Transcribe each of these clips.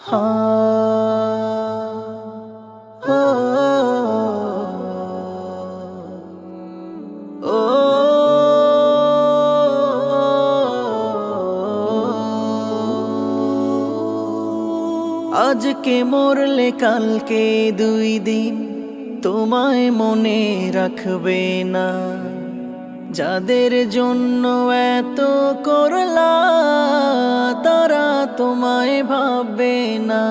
হা ও ও আজকে মরলে কালকে দুই দিন তোমায় মনে রাখবে না। যাদের জন্য এত করলা তারা তোমায় ভাববে না।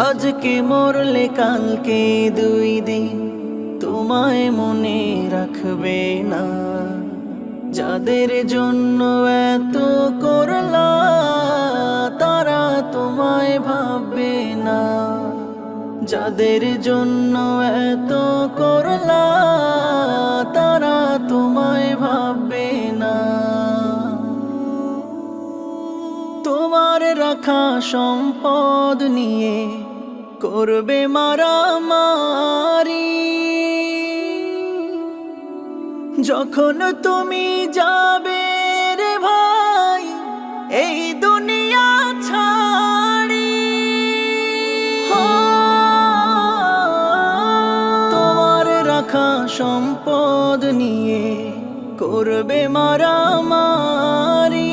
আজকে মরলে কালকে দুই দিন তোমায় মনে রাখবে না। যাদের জন্য এত করলা তারা তোমায় ভাববে না। যাদের জন্য এত করলা তারা তোমায় ভাববে না। তোমার রাখা সম্পদ নিয়ে করবে মারামারি। যখন তুমি যাবে রে ভাই এই দুনিয়া ছাড়ি, তোমার রাখা সম্পদ নিয়ে করবে মারামারি।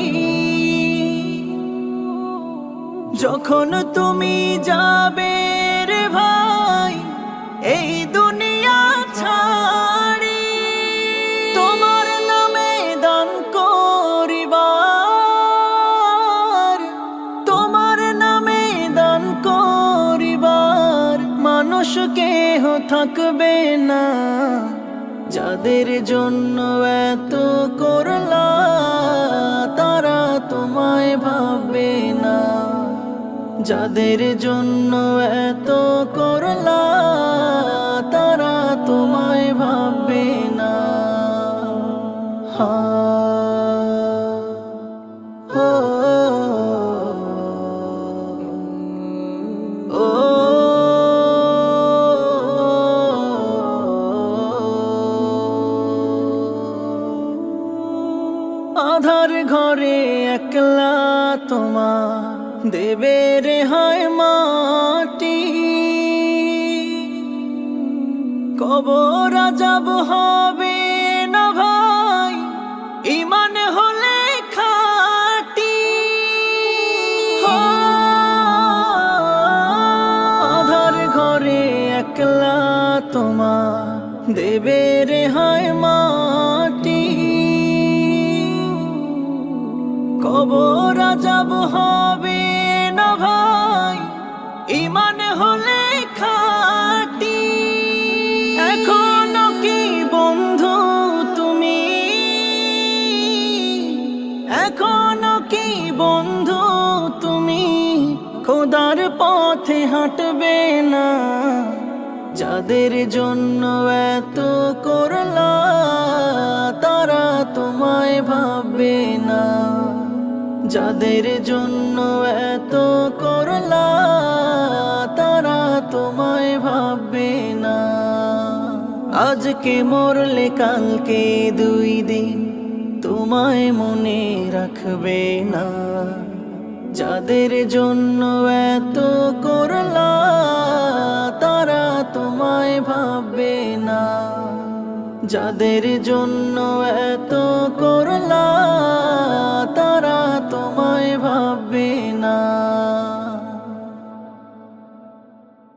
যখন তুমি যাবে রে ভাই এই দুনিয়া ছাড়ি, তোমার নামে দান করিবার, তোমার নামে দান করিবার মানুষ কেহ থাকবে না। যাদের জন্য এত করলা তারা তোমায় ভাববে না। যাদের জন্য এত করলা তারা তোমায় ভাববে না। হা ও ও আধার ঘরে একলা তোমার দেবে রেহাই মাটি। কবর আযাব হবে না ভাই ঈমান হলে খাঁটি। আধার ঘরে একলা তোমার দেবে রেহাই মাটি। কবর আযাব হবে না ভাই ঈমান হলে খাঁটি। এখনো কি বন্ধু তুমি, এখনো কি বন্ধু তুমি খোদার পথে হাঁটবে না। যাদের জন্য এত করলা তারা তোমায় ভাববে না। যাদের জন্য এত করলা তারা তোমায় ভাববে না। আজকে মরলে কালকে দুই দিন তোমায় মনে রাখবে না। যাদের জন্য এত করলা তারা তোমায় ভাববে না। যাদের জন্য এত করলা তারা তোমায় ভাববে না।